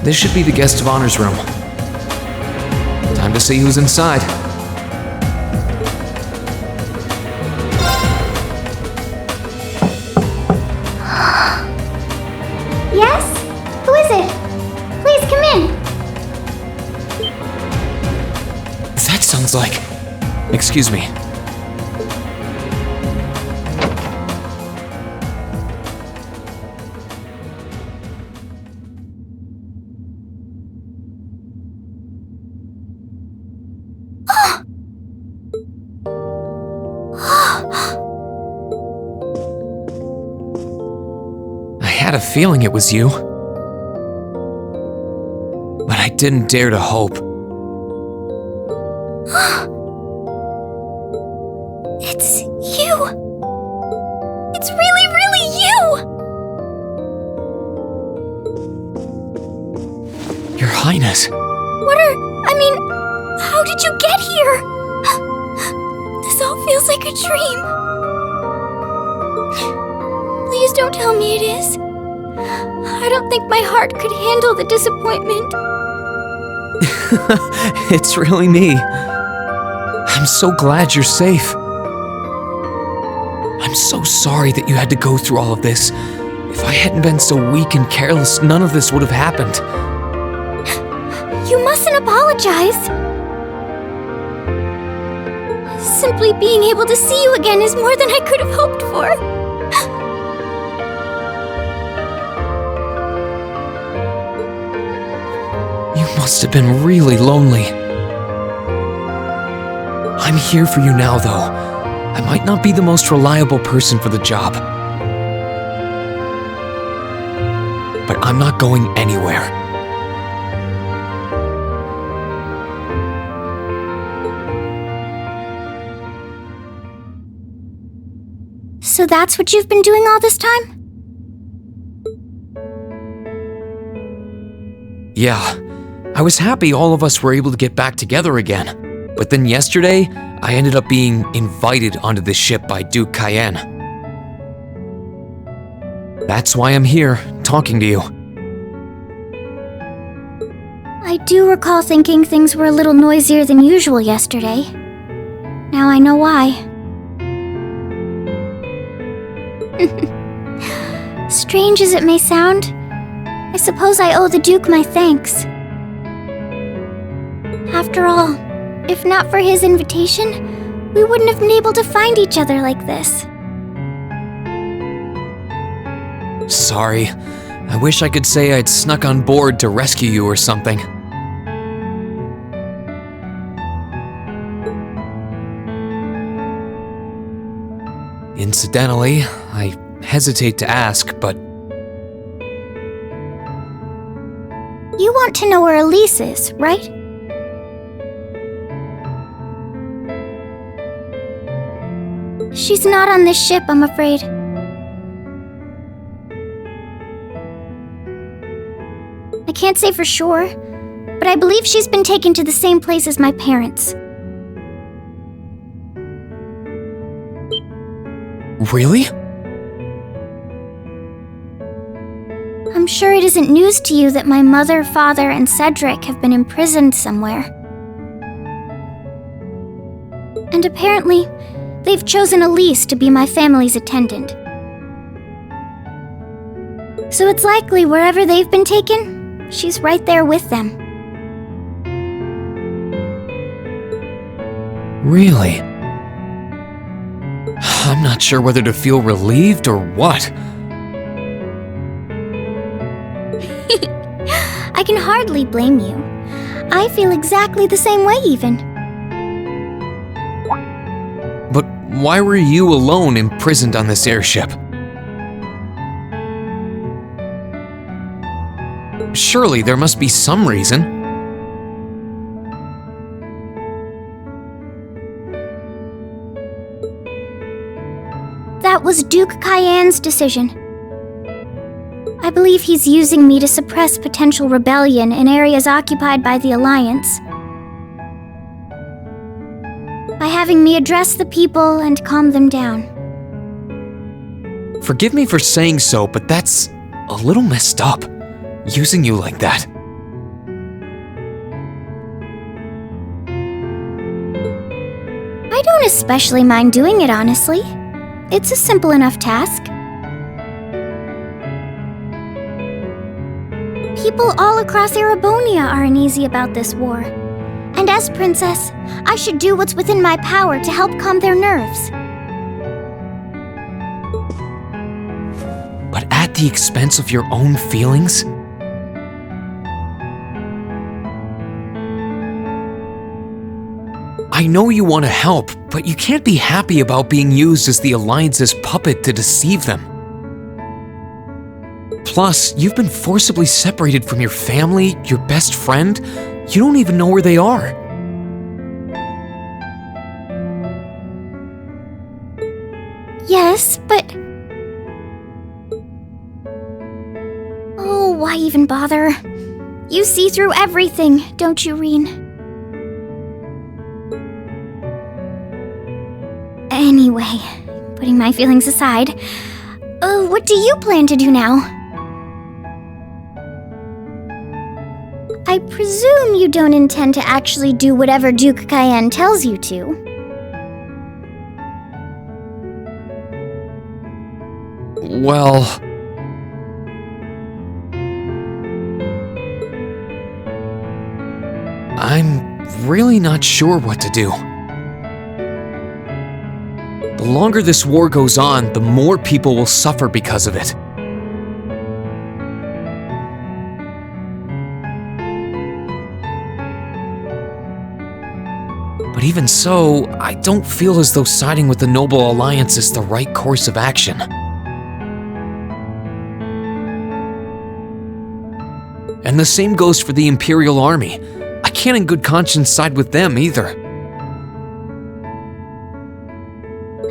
this should be the guest of honor's room. Time to see who's inside. Yes? Who is it? Please come in. That sounds like... Excuse me. I had a feeling it was you. But I didn't dare to hope. It's you! It's really, really you! Your Highness. How did you get here? This all feels like a dream. Please don't tell me it is. I don't think my heart could handle the disappointment. It's really me. I'm so glad you're safe. I'm so sorry that you had to go through all of this. If I hadn't been so weak and careless, none of this would have happened. You mustn't apologize. Simply being able to see you again is more than I could have hoped for. You must have been really lonely. I'm here for you now, though. I might not be the most reliable person for the job. But I'm not going anywhere. So that's what you've been doing all this time? Yeah, I was happy all of us were able to get back together again. But then yesterday, I ended up being invited onto this ship by Duke Cayenne. That's why I'm here, talking to you. I do recall thinking things were a little noisier than usual yesterday. Now I know why. Strange as it may sound, I suppose I owe the Duke my thanks. After all, if not for his invitation, we wouldn't have been able to find each other like this. Sorry. I wish I could say I'd snuck on board to rescue you or something. Incidentally, I hesitate to ask, but... You want to know where Elise is, right? She's not on this ship, I'm afraid. I can't say for sure, but I believe she's been taken to the same place as my parents. Really? I'm sure it isn't news to you that my mother, father, and Cedric have been imprisoned somewhere. And apparently, they've chosen Elise to be my family's attendant. So it's likely wherever they've been taken, she's right there with them. Really? I'm not sure whether to feel relieved or what. I can hardly blame you. I feel exactly the same way, even. But why were you alone imprisoned on this airship? Surely there must be some reason. That was Duke Cayenne's decision. I believe he's using me to suppress potential rebellion in areas occupied by the Alliance. By having me address the people and calm them down. Forgive me for saying so, but that's a little messed up, using you like that. don't especially mind doing it, honestly. It's a simple enough task. People all across Erebonia are uneasy about this war. And as princess, I should do what's within my power to help calm their nerves. But at the expense of your own feelings? I know you want to help, but you can't be happy about being used as the Alliance's puppet to deceive them. Plus, you've been forcibly separated from your family, your best friend. You don't even know where they are. Yes, but... Oh, why even bother? You see through everything, don't you, Rean? Anyway, putting my feelings aside, what do you plan to do now? I presume you don't intend to actually do whatever Duke Cayenne tells you to. Well... I'm really not sure what to do. The longer this war goes on, the more people will suffer because of it. But even so, I don't feel as though siding with the Noble Alliance is the right course of action. And the same goes for the Imperial Army. I can't in good conscience side with them either.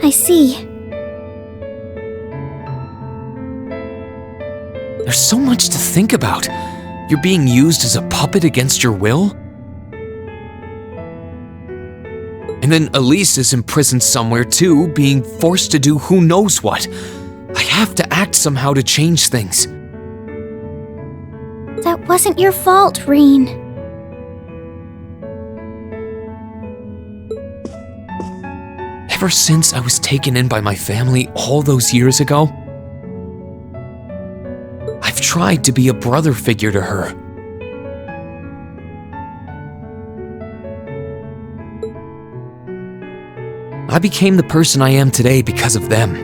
I see. There's so much to think about. You're being used as a puppet against your will? And then Elise is imprisoned somewhere too, being forced to do who knows what. I have to act somehow to change things. That wasn't your fault, Rean. Ever since I was taken in by my family all those years ago, I've tried to be a brother figure to her. I became the person I am today because of them.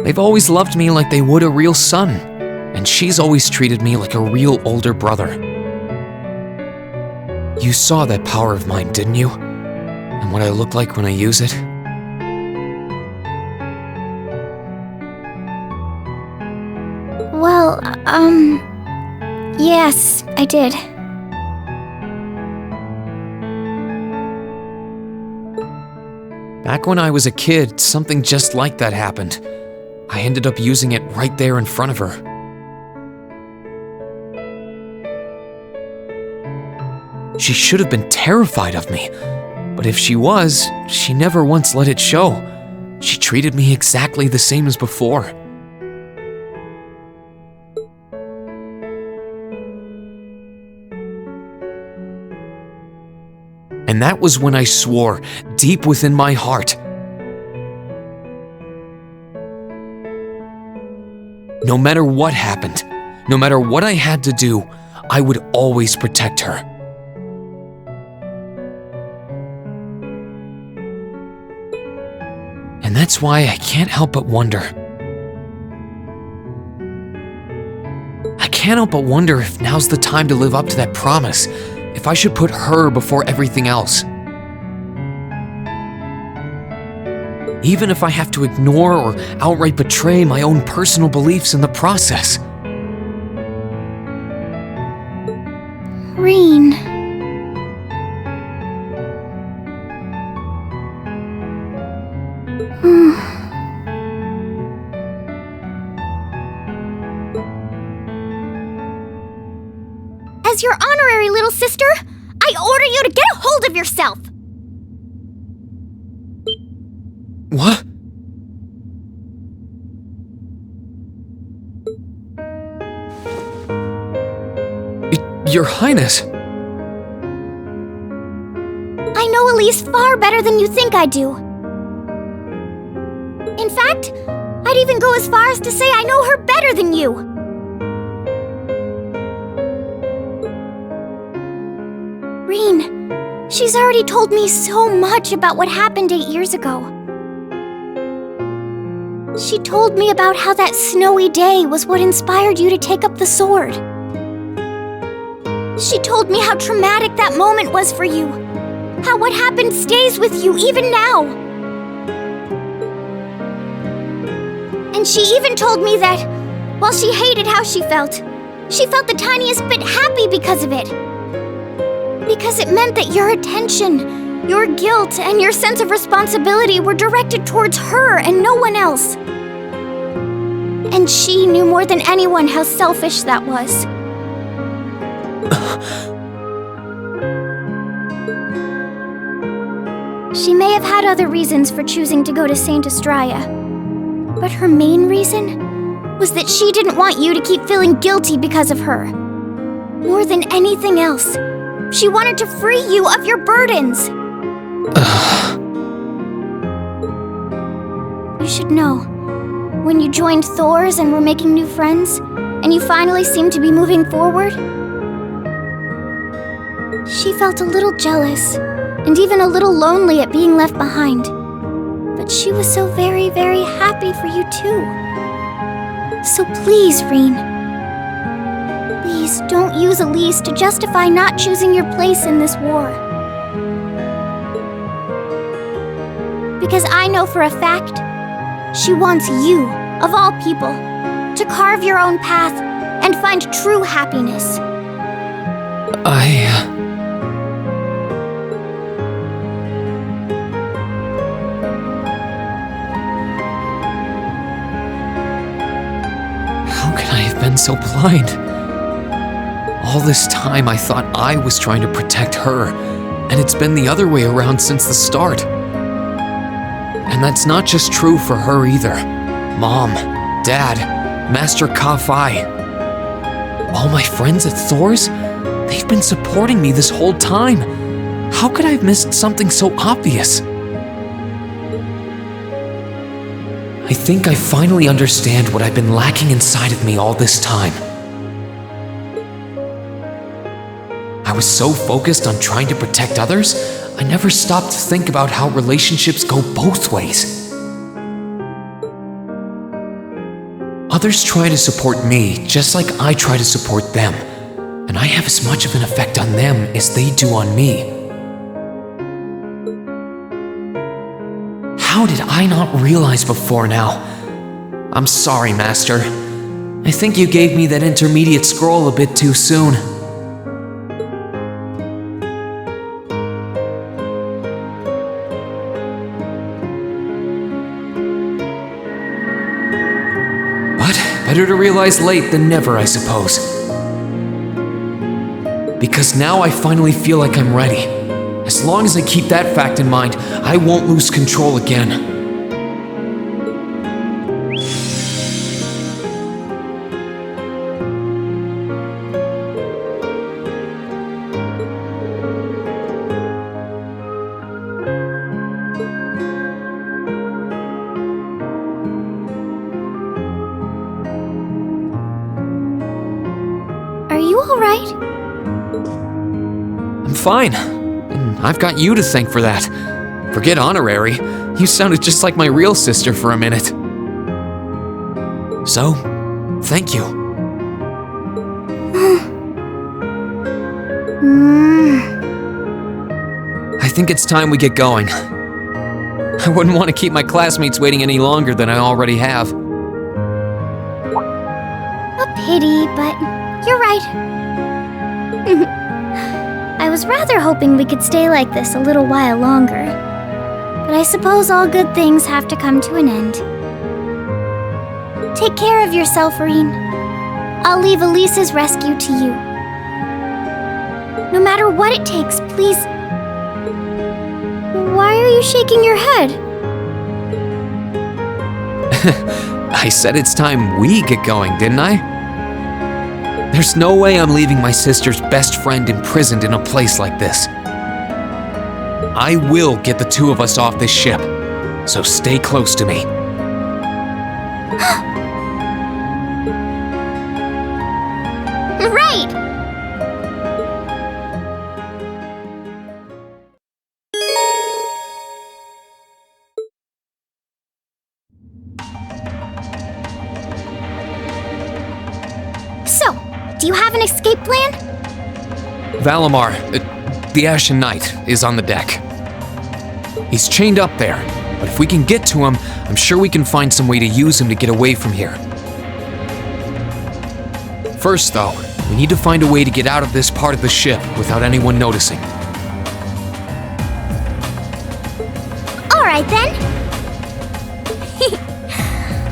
They've always loved me like they would a real son, and she's always treated me like a real older brother. You saw that power of mine, didn't you? And what I look like when I use it? Well, yes, I did. Back when I was a kid, something just like that happened. I ended up using it right there in front of her. She should have been terrified of me, but if she was, she never once let it show. She treated me exactly the same as before. And that was when I swore, deep within my heart, no matter what happened, no matter what I had to do, I would always protect her. And that's why I can't help but wonder. I can't help but wonder if now's the time to live up to that promise, if I should put her before everything else. Even if I have to ignore or outright betray my own personal beliefs in the process. Rean. As your honorary little sister, I order you to get a hold of yourself! What? Your Highness. Elise far better than you think I do. In fact, I'd even go as far as to say I know her better than you. Rean, she's already told me so much about what happened 8 years ago. She told me about how that snowy day was what inspired you to take up the sword. She told me how traumatic that moment was for you. How what happened stays with you even now. And she even told me that, while she hated how she felt the tiniest bit happy because of it. Because it meant that your attention, your guilt, and your sense of responsibility were directed towards her and no one else. And she knew more than anyone how selfish that was. She may have had other reasons for choosing to go to Saint Estrella, but her main reason was that she didn't want you to keep feeling guilty because of her. More than anything else, she wanted to free you of your burdens. You should know, when you joined Thor's and were making new friends, and you finally seemed to be moving forward, she felt a little jealous, and even a little lonely at being left behind. But she was so very, very happy for you too. So please, Rean, please don't use Elise to justify not choosing your place in this war. Because I know for a fact, she wants you, of all people, to carve your own path and find true happiness. How could I have been so blind? All this time I thought I was trying to protect her, and it's been the other way around since the start. And that's not just true for her either. Mom, Dad, Master Ka-Fai. All my friends at Thor's, they've been supporting me this whole time. How could I have missed something so obvious? I think I finally understand what I've been lacking inside of me all this time. I was so focused on trying to protect others, I never stopped to think about how relationships go both ways. Others try to support me just like I try to support them, and I have as much of an effect on them as they do on me. How did I not realize before now? I'm sorry, Master. I think you gave me that intermediate scroll a bit too soon. But better to realize late than never, I suppose. Because now I finally feel like I'm ready. As long as I keep that fact in mind, I won't lose control again. Are you all right? I'm fine. I've got you to thank for that. Forget honorary. You sounded just like my real sister for a minute. So, thank you. I think it's time we get going. I wouldn't want to keep my classmates waiting any longer than I already have. A pity, but you're right. I was rather hoping we could stay like this a little while longer. But I suppose all good things have to come to an end. Take care of yourself, Rean. I'll leave Elise's rescue to you. No matter what it takes, please... Why are you shaking your head? I said it's time we get going, didn't I? There's no way I'm leaving my sister's best friend imprisoned in a place like this. I will get the two of us off this ship. So stay close to me. Right! So, do you have an escape plan? Valimar, the Ashen Knight, is on the deck. He's chained up there, but if we can get to him, I'm sure we can find some way to use him to get away from here. First, though, we need to find a way to get out of this part of the ship without anyone noticing. Alright then.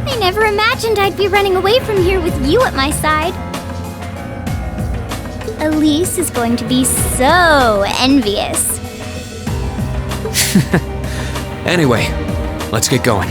I never imagined I'd be running away from here with you at my side. Elise is going to be so envious. Anyway, let's get going.